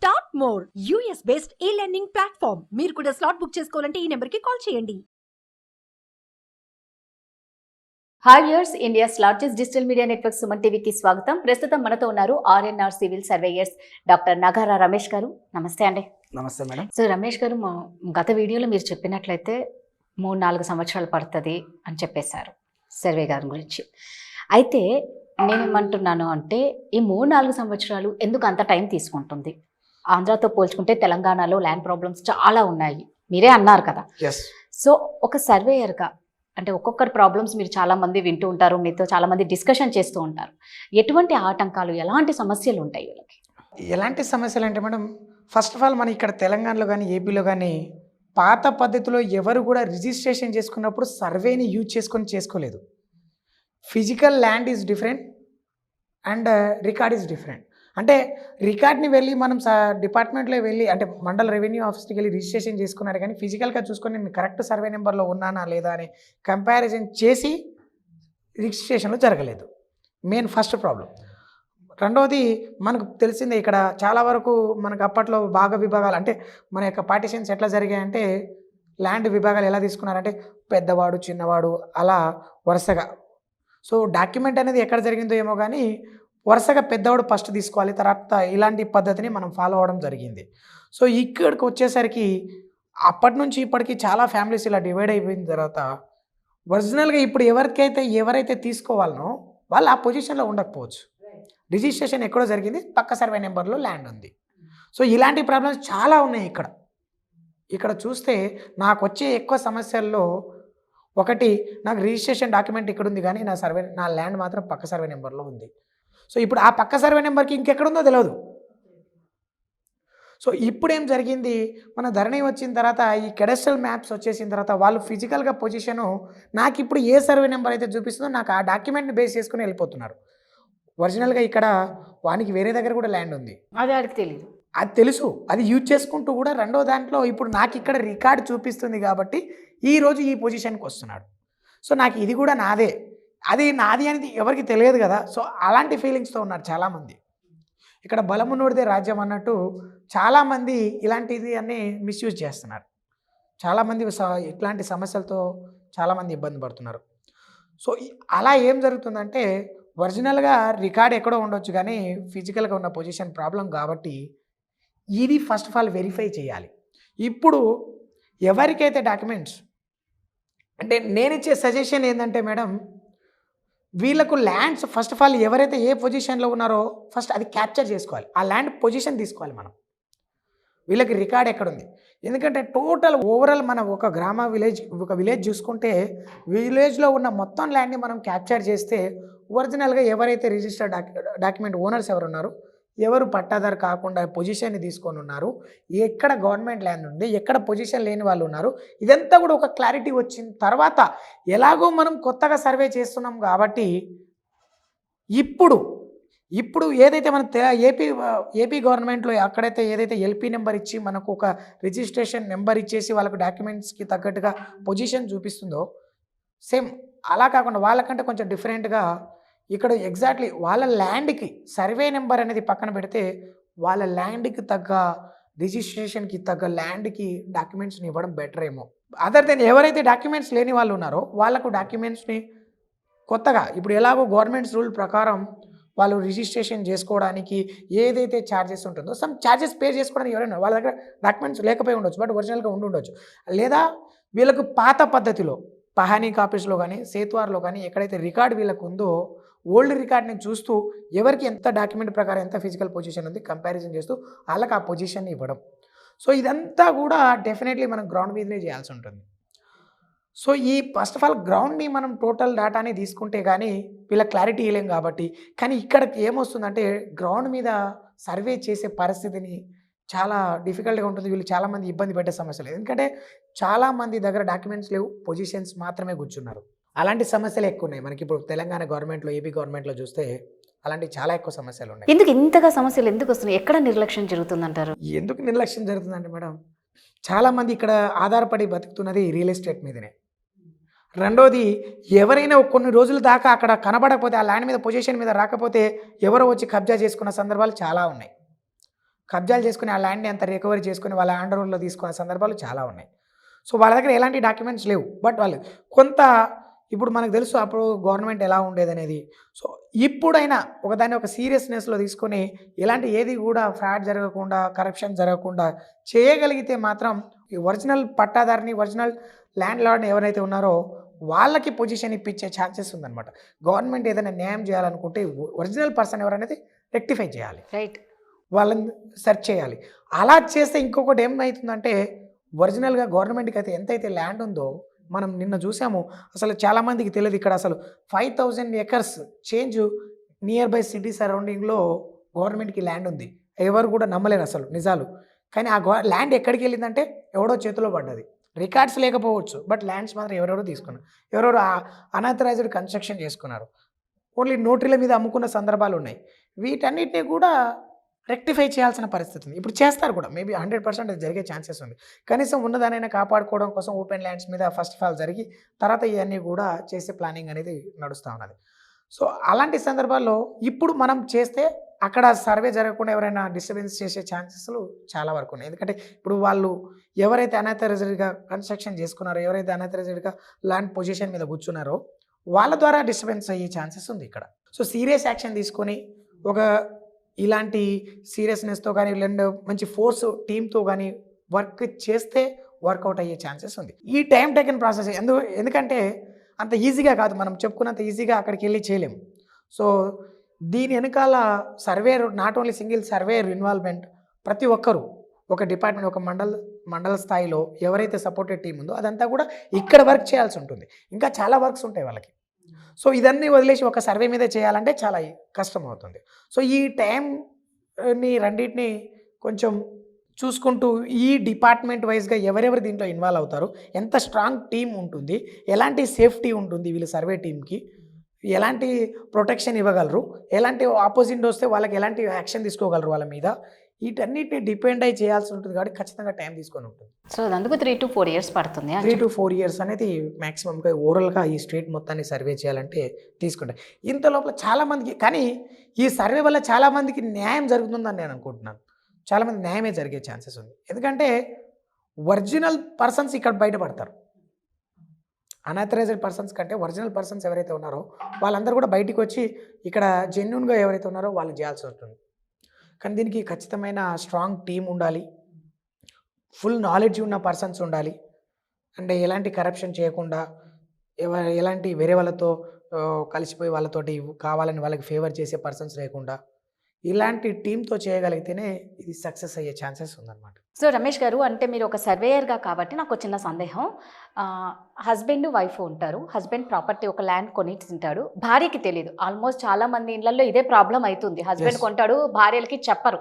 Start more US based e learning platform. మీరు కూడా slot book చేసుకోవాలంటే ఈ నెంబర్కి కాల్ చేయండి. Hi viewers, India's largest digital media network Suman టీవీకి స్వాగతం. ప్రస్తుతం మనతో ఉన్నారు RNR civil surveyors doctor Nagara Ramesh garu. నమస్తే అండి. నమస్తే మేడం. సో రమేష్ గారు, గత వీడియోలో మీరు చెప్పినట్లయితే 3-4 సంవత్సరాలు పడుతుంది అని చెప్పేశారు సర్వే గారి గురించి. అయితే నేనేమంటున్నాను అంటే, ఈ 3-4 సంవత్సరాలు ఎందుకు అంత టైం తీసుకుంటుంది? ఆంధ్రాతో పోల్చుకుంటే తెలంగాణలో ల్యాండ్ ప్రాబ్లమ్స్ చాలా ఉన్నాయి, మీరే అన్నారు కదా. సో ఒక సర్వేయర్గా అంటే ఒక్కొక్కరి ప్రాబ్లమ్స్ మీరు చాలామంది వింటూ ఉంటారు, మీతో చాలామంది డిస్కషన్ చేస్తూ ఉంటారు. ఎటువంటి ఆటంకాలు, ఎలాంటి సమస్యలు ఉంటాయి వీళ్ళకి? ఎలాంటి సమస్యలు అంటే మేడం, ఫస్ట్ ఆఫ్ ఆల్ మన ఇక్కడ తెలంగాణలో కానీ ఏపీలో కానీ పాత పద్ధతిలో ఎవరు కూడా రిజిస్ట్రేషన్ చేసుకున్నప్పుడు సర్వేని యూజ్ చేసుకోలేదు. Physical land is different and record is different. అంటే రికార్డ్ని వెళ్ళి మనం డిపార్ట్మెంట్లో వెళ్ళి అంటే మండల రెవెన్యూ ఆఫీస్కి వెళ్ళి రిజిస్ట్రేషన్ చేసుకున్నారు, కానీ ఫిజికల్గా చూసుకొని నేను కరెక్ట్ సర్వే నెంబర్లో ఉన్నానా లేదా అని కంపారిజన్ చేసి రిజిస్ట్రేషన్లో జరగలేదు. Main first problem. రెండవది, మనకు తెలిసిందే ఇక్కడ చాలా వరకు మనకు అప్పట్లో విభాగాలు అంటే మన యొక్క పార్టిషన్స్ ఎట్లా జరిగాయంటే, ల్యాండ్ విభాగాలు ఎలా తీసుకున్నారంటే పెద్దవాడు చిన్నవాడు అలా వరుసగా. సో డాక్యుమెంట్ అనేది ఎక్కడ జరిగిందో ఏమో కానీ వరుసగా పెద్దవాడు ఫస్ట్ తీసుకోవాలి, తర్వాత ఇలాంటి పద్ధతిని మనం ఫాలో అవ్వడం జరిగింది. సో ఇక్కడికి వచ్చేసరికి అప్పటి నుంచి ఇప్పటికి చాలా ఫ్యామిలీస్ ఇలా డివైడ్ అయిపోయిన తర్వాత ఒరిజినల్గా ఇప్పుడు ఎవరైతే తీసుకోవాలనో వాళ్ళు ఆ పొజిషన్లో ఉండకపోవచ్చు. రిజిస్ట్రేషన్ ఎక్కడో జరిగింది, పక్క సర్వే నెంబర్లో ల్యాండ్ ఉంది. సో ఇలాంటి ప్రాబ్లమ్స్ చాలా ఉన్నాయి ఇక్కడ చూస్తే నాకు వచ్చే ఎక్కువ సమస్యల్లో ఒకటి, నాకు రిజిస్ట్రేషన్ డాక్యుమెంట్ ఇక్కడ ఉంది కానీ నా ల్యాండ్ మాత్రం పక్క సర్వే నెంబర్లో ఉంది. సో ఇప్పుడు ఆ పక్క సర్వే నెంబర్కి ఇంకెక్కడుందో తెలియదు. సో ఇప్పుడు ఏం జరిగింది, మన ధరణి వచ్చిన తర్వాత ఈ కెడస్ట్రల్ మ్యాప్స్ వచ్చేసిన తర్వాత వాళ్ళు ఫిజికల్గా పొజిషను నాకు ఇప్పుడు ఏ సర్వే నెంబర్ అయితే చూపిస్తుందో నాకు ఆ డాక్యుమెంట్ని బేస్ చేసుకుని వెళ్ళిపోతున్నారు. ఒరిజినల్గా ఇక్కడ వానికి వేరే దగ్గర కూడా ల్యాండ్ ఉంది, అది వాడికి తెలియదు. అది తెలుసు, అది యూజ్ చేసుకుంటూ కూడా రెండో దాంట్లో ఇప్పుడు నాకు ఇక్కడ రికార్డు చూపిస్తుంది కాబట్టి ఈరోజు ఈ పొజిషన్కి వస్తున్నాడు. సో నాకు ఇది కూడా నాదే, అది నాది అనేది ఎవరికి తెలియదు కదా. సో అలాంటి ఫీలింగ్స్తో ఉన్నారు చాలామంది. ఇక్కడ బలమున్నోడిదే రాజ్యం అన్నట్టు చాలామంది ఇలాంటిది అన్ని మిస్యూజ్ చేస్తున్నారు. చాలామంది ఇట్లాంటి సమస్యలతో చాలామంది ఇబ్బంది పడుతున్నారు. సో అలా ఏం జరుగుతుందంటే, ఒరిజినల్గా రికార్డ్ ఎక్కడో ఉండొచ్చు కానీ ఫిజికల్గా ఉన్న పొజిషన్ ప్రాబ్లం కాబట్టి ఇది ఫస్ట్ ఆఫ్ ఆల్ వెరిఫై చేయాలి. ఇప్పుడు ఎవరికైతే డాక్యుమెంట్స్ అంటే నేను ఇచ్చే సజెషన్ ఏంటంటే మేడం, వీళ్ళకు ల్యాండ్స్ ఫస్ట్ ఆఫ్ ఆల్ ఎవరైతే ఏ పొజిషన్లో ఉన్నారో ఫస్ట్ అది క్యాప్చర్ చేసుకోవాలి, ఆ ల్యాండ్ పొజిషన్ తీసుకోవాలి మనం. వీళ్ళకి రికార్డ్ ఎక్కడుంది, ఎందుకంటే టోటల్ ఓవరాల్ మనం ఒక విలేజ్ చూసుకుంటే విలేజ్లో ఉన్న మొత్తం ల్యాండ్ని మనం క్యాప్చర్ చేస్తే ఒరిజినల్గా ఎవరైతే రిజిస్టర్డ్ డాక్యుమెంట్ ఓనర్స్ ఎవరు ఉన్నారో, ఎవరు పట్టాదారు కాకుండా పొజిషన్ని తీసుకొని ఉన్నారు, ఎక్కడ గవర్నమెంట్ ల్యాండ్ ఉంది, ఎక్కడ పొజిషన్ లేని వాళ్ళు ఉన్నారు, ఇదంతా కూడా ఒక క్లారిటీ వచ్చిన తర్వాత ఎలాగో మనం కొత్తగా సర్వే చేస్తున్నాం కాబట్టి ఇప్పుడు ఏదైతే మన ఏపీ గవర్నమెంట్లో అక్కడైతే ఏదైతే ఎల్పీ నెంబర్ ఇచ్చి మనకు ఒక రిజిస్ట్రేషన్ నెంబర్ ఇచ్చేసి వాళ్ళకు డాక్యుమెంట్స్కి తగ్గట్టుగా పొజిషన్ చూపిస్తుందో, సేమ్ అలా కాకుండా వాళ్ళకంటే కొంచెం డిఫరెంట్గా ఇక్కడ ఎగ్జాక్ట్లీ వాళ్ళ ల్యాండ్కి సర్వే నెంబర్ అనేది పక్కన పెడితే వాళ్ళ ల్యాండ్కి తగ్గ రిజిస్ట్రేషన్కి తగ్గ ల్యాండ్కి డాక్యుమెంట్స్ని ఇవ్వడం బెటర్ ఏమో. అదర్ దెన్ ఎవరైతే డాక్యుమెంట్స్ లేని వాళ్ళు ఉన్నారో వాళ్ళకు డాక్యుమెంట్స్ని కొత్తగా ఇప్పుడు ఎలాగో గవర్నమెంట్స్ రూల్ ప్రకారం వాళ్ళు రిజిస్ట్రేషన్ చేసుకోవడానికి ఏదైతే ఛార్జెస్ ఉంటుందో సమ్ ఛార్జెస్ పే చేసుకోవడానికి ఎవరైనా వాళ్ళ దగ్గర డాక్యుమెంట్స్ లేకపోయి ఉండొచ్చు, బట్ ఒరిజినల్గా ఉండొచ్చు. లేదా వీళ్ళకు పాత పద్ధతిలో పహానీ కాపీస్లో కానీ సేత్వార్లో కానీ ఎక్కడైతే రికార్డ్ వీళ్ళకు ఉందో ఓల్డ్ రికార్డ్ని చూస్తూ ఎవరికి ఎంత డాక్యుమెంట్ ప్రకారం ఎంత ఫిజికల్ పొజిషన్ ఉంది కంపారిజన్ చేస్తూ వాళ్ళకి ఆ పొజిషన్ని ఇవ్వడం. సో ఇదంతా కూడా డెఫినెట్లీ మనం గ్రౌండ్ మీదనే చేయాల్సి ఉంటుంది. సో ఈ ఫస్ట్ ఆఫ్ ఆల్ గ్రౌండ్ని మనం టోటల్ డేటాని తీసుకుంటే కానీ వీళ్ళ క్లారిటీ ఇవ్వలేం కాబట్టి, కానీ ఇక్కడికి ఏమొస్తుందంటే గ్రౌండ్ మీద సర్వే చేసే పరిస్థితిని చాలా డిఫికల్ట్గా ఉంటుంది. వీళ్ళు చాలామంది ఇబ్బంది పెట్టే సమస్యలు, ఎందుకంటే చాలామంది దగ్గర డాక్యుమెంట్స్ లేవు, పొజిషన్స్ మాత్రమే కూర్చున్నారు. అలాంటి సమస్యలు ఎక్కువ ఉన్నాయి మనకి ఇప్పుడు తెలంగాణ గవర్నమెంట్లో, ఏపీ గవర్నమెంట్లో చూస్తే అలాంటి చాలా ఎక్కువ సమస్యలు ఉన్నాయి. ఎందుకు ఇంతగా సమస్యలు ఎందుకు వస్తున్నాయి? ఎక్కడ నిర్లక్ష్యం జరుగుతుందంటారు? ఎందుకు నిర్లక్ష్యం జరుగుతుందంటే మేడం, చాలామంది ఇక్కడ ఆధారపడి బతుకుతున్నది రియల్ ఎస్టేట్ మీదనే. రెండోది, ఎవరైనా కొన్ని రోజుల దాకా అక్కడ కనబడకపోతే, ఆ ల్యాండ్ మీద పొజిషన్ మీద రాకపోతే ఎవరో వచ్చి కబ్జా చేసుకున్న సందర్భాలు చాలా ఉన్నాయి. కబ్జాలు చేసుకుని ఆ ల్యాండ్ని అంత రికవరీ చేసుకుని వాళ్ళ హ్యాండ్ ఓవర్లో తీసుకునే సందర్భాలు చాలా ఉన్నాయి. సో వాళ్ళ దగ్గర ఎలాంటి డాక్యుమెంట్స్ లేవు. బట్ వాళ్ళు కొంత ఇప్పుడు మనకు తెలుసు అప్పుడు గవర్నమెంట్ ఎలా ఉండేదనేది. సో ఇప్పుడైనా ఒకదాన్ని ఒక సీరియస్నెస్లో తీసుకొని ఎలాంటి ఏది కూడా ఫ్రాడ్ జరగకుండా, కరప్షన్ జరగకుండా చేయగలిగితే మాత్రం ఈ ఒరిజినల్ పట్టాదారిని, ఒరిజినల్ ల్యాండ్ లార్డ్ని ఎవరైతే ఉన్నారో వాళ్ళకి పొజిషన్ ఇప్పించే ఛాన్సెస్ ఉందన్నమాట. గవర్నమెంట్ ఏదైనా న్యాయం చేయాలనుకుంటే ఒరిజినల్ పర్సన్ ఎవరనేది రెక్టిఫై చేయాలి, రైట్. వాళ్ళని సెర్చ్ చేయాలి. అలా చేస్తే ఇంకొకటి ఏమవుతుందంటే ఒరిజినల్గా గవర్నమెంట్కి అయితే ఎంతైతే ల్యాండ్ ఉందో మనం నిన్న చూసాము. అసలు చాలామందికి తెలియదు ఇక్కడ అసలు 5000 acres change near by city సరౌండింగ్లో గవర్నమెంట్కి ల్యాండ్ ఉంది. ఎవరు కూడా నమ్మలేరు అసలు నిజాలు. కానీ ఆ ల్యాండ్ ఎక్కడికి వెళ్ళిందంటే ఎవడో చేతిలో పడ్డది. రికార్డ్స్ లేకపోవచ్చు, బట్ ల్యాండ్స్ మాత్రం ఎవరెవరో తీసుకున్నారు. ఎవరెవరు అనాథరైజ్డ్ కన్స్ట్రక్షన్ చేసుకున్నారు. ఓన్లీ నోటరీల మీద అమ్ముకున్న సందర్భాలు ఉన్నాయి. వీటన్నిటిని కూడా రెక్టిఫై చేయాల్సిన పరిస్థితి ఉంది. ఇప్పుడు చేస్తారు కూడా, మేబీ 100% అది జరిగే ఛాన్సెస్ ఉంది. కనీసం ఉన్నదానైనా కాపాడుకోవడం కోసం ఓపెన్ ల్యాండ్స్ మీద ఫస్ట్ ఆఫ్ ఆల్ జరిగి తర్వాత ఇవన్నీ కూడా చేసే ప్లానింగ్ అనేది నడుస్తూ ఉన్నది. సో అలాంటి సందర్భాల్లో ఇప్పుడు మనం చేస్తే అక్కడ సర్వే జరగకుండా ఎవరైనా డిస్టర్బెన్స్ చేసే ఛాన్సెస్లు చాలా వరకు ఉన్నాయి. ఎందుకంటే ఇప్పుడు వాళ్ళు ఎవరైతే అనాథరైజ్డ్గా కన్స్ట్రక్షన్ చేసుకున్నారో, ఎవరైతే అనాథరైజ్డ్గా ల్యాండ్ పొజిషన్ మీద కూర్చున్నారో వాళ్ళ ద్వారా డిస్టర్బెన్స్ అయ్యే ఛాన్సెస్ ఉంది ఇక్కడ. సో సీరియస్ యాక్షన్ తీసుకొని ఒక ఇలాంటి సీరియస్నెస్తో కానీ లేదంటే మంచి ఫోర్స్ టీమ్తో కానీ వర్క్ చేస్తే వర్కౌట్ అయ్యే ఛాన్సెస్ ఉంది. ఈ టైం టేకన్ ప్రాసెస్ ఎందుకంటే అంత ఈజీగా కాదు, మనం చెప్పుకున్నంత ఈజీగా అక్కడికి వెళ్ళి చేయలేము. సో దీని వెనకాల surveyor, not only single surveyor involvement, ప్రతి ఒక్కరూ ఒక డిపార్ట్మెంట్, ఒక మండల స్థాయిలో ఎవరైతే సపోర్టెడ్ టీం ఉందో అదంతా కూడా ఇక్కడ వర్క్ చేయాల్సి ఉంటుంది. ఇంకా చాలా వర్క్స్ ఉంటాయి వాళ్ళకి. సో ఇదన్నీ వదిలేసి ఒక సర్వే మీద చేయాలంటే చాలా కష్టం అవుతుంది. సో ఈ టైంని రెండింటిని కొంచెం చూసుకుంటూ ఈ డిపార్ట్మెంట్ వైజ్గా ఎవరెవరు దీంట్లో ఇన్వాల్వ్ అవుతారు, ఎంత స్ట్రాంగ్ టీం ఉంటుంది, ఎలాంటి సేఫ్టీ ఉంటుంది వీళ్ళ సర్వే టీంకి, ఎలాంటి ప్రొటెక్షన్ ఇవ్వగలరు, ఎలాంటి ఆపోజిట్ వస్తే వాళ్ళకి ఎలాంటి యాక్షన్ తీసుకోగలరు వాళ్ళ మీద, వీటన్నిటిని డిపెండ్ అయి చేయాల్సి ఉంటుంది. కాబట్టి ఖచ్చితంగా టైం తీసుకొని ఉంటుంది. సో అందుకు 3 to 4 years పడుతుంది. 3 to 4 years అనేది మ్యాక్సిమంగా ఓవరాల్గా ఈ స్టేట్ మొత్తాన్ని సర్వే చేయాలంటే తీసుకుంటాయి. ఇంత లోపల చాలామందికి, కానీ ఈ సర్వే వల్ల చాలామందికి న్యాయం జరుగుతుందని నేను అనుకుంటున్నాను. చాలామంది న్యాయమే జరిగే ఛాన్సెస్ ఉంది. ఎందుకంటే ఒరిజినల్ పర్సన్స్ ఇక్కడ బయటపడతారు. అనాథరైజ్డ్ పర్సన్స్ కంటే ఒరిజినల్ పర్సన్స్ ఎవరైతే ఉన్నారో వాళ్ళందరూ కూడా బయటికి వచ్చి ఇక్కడ జెన్యూన్గా ఎవరైతే ఉన్నారో వాళ్ళు చేయాల్సి ఉంటుంది. కానీ దీనికి ఖచ్చితమైన స్ట్రాంగ్ టీం ఉండాలి, ఫుల్ నాలెడ్జ్ ఉన్న పర్సన్స్ ఉండాలి. అంటే ఎలాంటి కరప్షన్ చేయకుండా, ఎలాంటి వేరే వాళ్ళతో కలిసిపోయి వాళ్ళతోటి కావాలని వాళ్ళకి ఫేవర్ చేసే పర్సన్స్ లేకుండా ఇలాంటి టీంతో చేయగలిగితేనే ఇది సక్సెస్ అయ్యే ఛాన్సెస్ ఉందన్నమాట. సో రమేష్ గారు, అంటే మీరు ఒక సర్వేయర్గా కాబట్టి నాకు చిన్న సందేహం. హస్బెండ్ వైఫ్ ఉంటారు. హస్బెండ్ ప్రాపర్టీ ఒక ల్యాండ్ కొని తింటాడు, భార్యకి తెలియదు. ఆల్మోస్ట్ చాలా మంది ఇళ్లలో ఇదే ప్రాబ్లం అవుతుంది. హస్బెండ్ కొంటాడు, భార్యలకి చెప్పరు.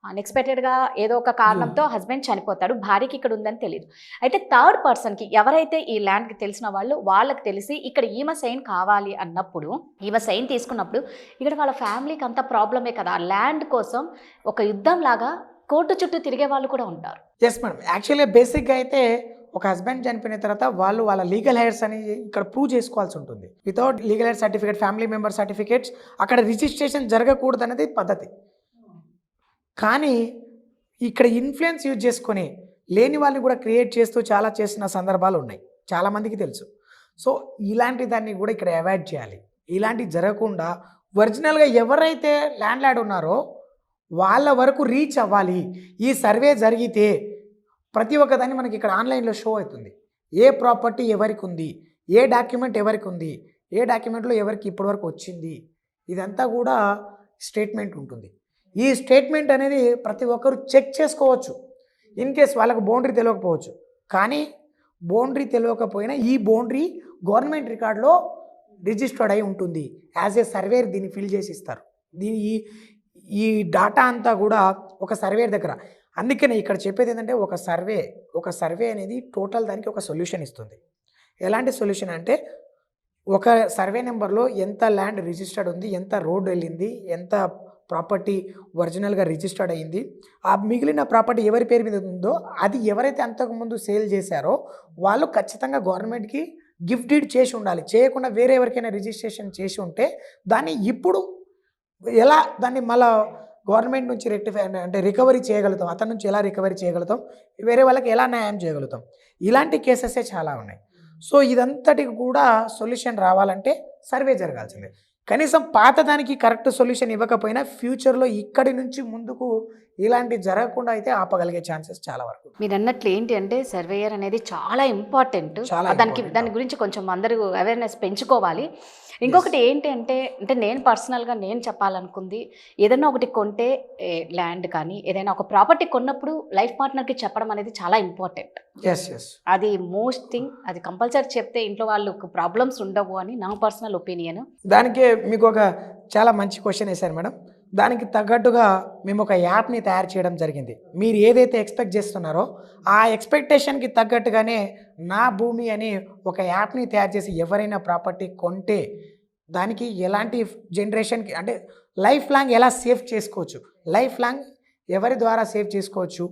అన్ఎక్స్పెక్టెడ్గా ఏదో ఒక కారణంతో హస్బెండ్ చనిపోతాడు, భార్యకి ఇక్కడ ఉందని తెలియదు. అయితే థర్డ్ పర్సన్కి, ఎవరైతే ఈ ల్యాండ్కి తెలిసిన వాళ్ళు, వాళ్ళకి తెలిసి ఇక్కడ ఈమె సైన్ కావాలి అన్నప్పుడు, ఈమె సైన్ తీసుకున్నప్పుడు ఇక్కడ వాళ్ళ ఫ్యామిలీకి అంత ప్రాబ్లమే కదా. ల్యాండ్ కోసం ఒక యుద్ధం లాగా కోర్టు చుట్టూ తిరిగే వాళ్ళు కూడా ఉంటారు. ఎస్ మేడం, యాక్చువల్లీ బేసిక్గా అయితే ఒక హస్బెండ్ చనిపోయిన తర్వాత వాళ్ళ లీగల్ హెయిర్స్ అని ఇక్కడ ప్రూవ్ చేసుకోవాల్సి ఉంటుంది. Without legal heir certificate, family member certificates అక్కడ రిజిస్ట్రేషన్ జరగకూడదు అనేది పద్ధతి. కానీ ఇక్కడ ఇన్ఫ్లుయెన్స్ యూజ్ చేసుకొని లేని వాళ్ళని కూడా క్రియేట్ చేస్తూ చాలా చేసిన సందర్భాలు ఉన్నాయి, చాలామందికి తెలుసు. సో ఇలాంటి దాన్ని కూడా ఇక్కడ అవాయిడ్ చేయాలి. ఇలాంటివి జరగకుండా ఒరిజినల్గా ఎవరైతే ల్యాండ్ లార్డ్ ఉన్నారో వాళ్ళ వరకు రీచ్ అవ్వాలి. ఈ సర్వే జరిగితే ప్రతి ఒక్కదాన్ని మనకి ఇక్కడ ఆన్లైన్లో షో అవుతుంది. ఏ ప్రాపర్టీ ఎవరికి ఉంది, ఏ డాక్యుమెంట్ ఎవరికి ఉంది, ఏ డాక్యుమెంట్లో ఎవరికి ఇప్పటివరకు వచ్చింది, ఇదంతా కూడా స్టేట్మెంట్ ఉంటుంది. ఈ స్టేట్మెంట్ అనేది ప్రతి ఒక్కరు చెక్ చేసుకోవచ్చు. ఇన్ కేస్ వాళ్ళకు బౌండరీ తెలియకపోవచ్చు, కానీ బౌండరీ తెలియకపోయినా ఈ బౌండరీ గవర్నమెంట్ రికార్డులో రిజిస్టర్డ్ అయి ఉంటుంది. యాజ్ ఏ సర్వేర్ దీన్ని ఫిల్ చేసి ఇస్తారు. ఈ డాటా అంతా కూడా ఒక సర్వేర్ దగ్గర. అందుకనే ఇక్కడ చెప్పేది ఏంటంటే ఒక సర్వే అనేది టోటల్ దానికి ఒక సొల్యూషన్ ఇస్తుంది. ఎలాంటి సొల్యూషన్ అంటే ఒక సర్వే నెంబర్లో ఎంత ల్యాండ్ రిజిస్టర్డ్ ఉంది, ఎంత రోడ్ వెళ్ళింది, ఎంత ప్రాపర్టీ ఒరిజినల్గా రిజిస్టర్డ్ అయ్యింది, ఆ మిగిలిన ప్రాపర్టీ ఎవరి పేరు మీద ఉందో అది ఎవరైతే అంతకుముందు సేల్ చేశారో వాళ్ళు ఖచ్చితంగా గవర్నమెంట్కి గిఫ్ట్ డీడ్ చేసి ఉండాలి. చేయకుండా వేరే ఎవరికైనా రిజిస్ట్రేషన్ చేసి ఉంటే దాన్ని ఇప్పుడు ఎలా దాన్ని మళ్ళీ గవర్నమెంట్ నుంచి రెక్టిఫై అంటే రికవరీ చేయగలుగుతాం, అతని నుంచి ఎలా రికవరీ చేయగలుగుతాం, వేరే వాళ్ళకి ఎలా న్యాయం చేయగలుగుతాం, ఇలాంటి కేసెసే చాలా ఉన్నాయి. సో ఇదంతటికి కూడా సొల్యూషన్ రావాలంటే సర్వే జరగాల్సిందే. కనీసం పాతదానికి కరెక్ట్ సొల్యూషన్ ఇవ్వకపోయినా ఫ్యూచర్లో ఇక్కడి నుంచి ముందుకు ఇలాంటి జరగకుండా అయితే ఆపగలిగే ఛాన్సెస్ చాలా వరకు. మీరు అన్నట్లు ఏంటి అంటే సర్వేయర్ అనేది చాలా ఇంపార్టెంట్. చాలా దాని గురించి కొంచెం అందరూ అవేర్నెస్ పెంచుకోవాలి. ఇంకొకటి ఏంటి అంటే నేను పర్సనల్గా నేను చెప్పాలనుకుంది, ఏదైనా ఒకటి కొంటే ల్యాండ్ కానీ ఏదైనా ఒక ప్రాపర్టీ కొన్నప్పుడు లైఫ్ పార్ట్నర్కి చెప్పడం అనేది చాలా ఇంపార్టెంట్. ఎస్ ఎస్ అది మోస్ట్ థింగ్. అది కంపల్సరీ చెప్తే ఇంట్లో వాళ్ళకు ప్రాబ్లమ్స్ ఉండవు అని నా పర్సనల్ ఒపీనియన్. దానికే మీకు ఒక చాలా మంచి క్వశ్చన్ వేశారు మేడం. దానికి తగ్గట్టుగా మేము ఒక యాప్ని తయారు చేయడం జరిగింది. మీరు ఏదైతే ఎక్స్పెక్ట్ చేస్తున్నారో ఆ ఎక్స్పెక్టేషన్కి తగ్గట్టుగానే నా భూమి అని ఒక యాప్ని తయారు చేసి ఎవరైనా ప్రాపర్టీ కొంటే దానికి ఎలాంటి జనరేషన్కి అంటే లైఫ్ లాంగ్ ఎలా సేవ్ చేసుకోవచ్చు, లైఫ్ లాంగ్ ఎవరి ద్వారా సేవ్ చేసుకోవచ్చు,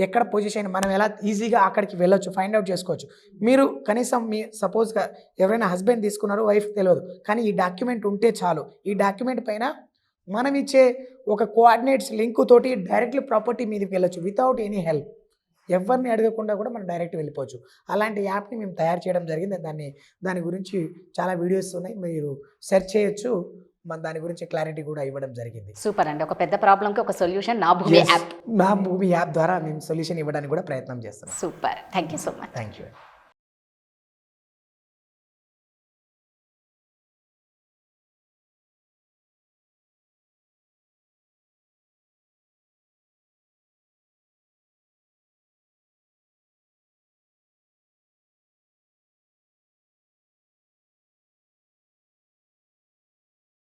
ఎక్కడ పొజిషన్ మనం ఎలా ఈజీగా అక్కడికి వెళ్ళొచ్చు ఫైండ్ అవుట్ చేసుకోవచ్చు. మీరు కనీసం మీ సపోజ్గా ఎవరైనా హస్బెండ్ తీసుకున్నారో వైఫ్ తెలియదు, కానీ ఈ డాక్యుమెంట్ ఉంటే చాలు, ఈ డాక్యుమెంట్ పైన మనం ఇచ్చే ఒక కోఆర్డినేట్స్ లింక్ తోటి డైరెక్ట్లీ ప్రాపర్టీ మీదకి వెళ్ళొచ్చు వితౌట్ ఎనీ హెల్ప్. ఎవరిని అడగకుండా కూడా మనం డైరెక్ట్ వెళ్ళిపోవచ్చు. అలాంటి యాప్ని మేము తయారు చేయడం జరిగింది. దాని గురించి చాలా వీడియోస్ ఉన్నాయి, మీరు సెర్చ్ చేయొచ్చు. మన దాని గురించి క్లారిటీ కూడా ఇవ్వడం జరిగింది. సూపర్ అండి. ఒక పెద్ద ప్రాబ్లంకి ఒక సొల్యూషన్ నా భూమి యాప్. నా భూమి యాప్ ద్వారా మేము సొల్యూషన్ ఇవ్వడానికి కూడా ప్రయత్నం చేస్తున్నాం. Super. Thank you so much. Thank you.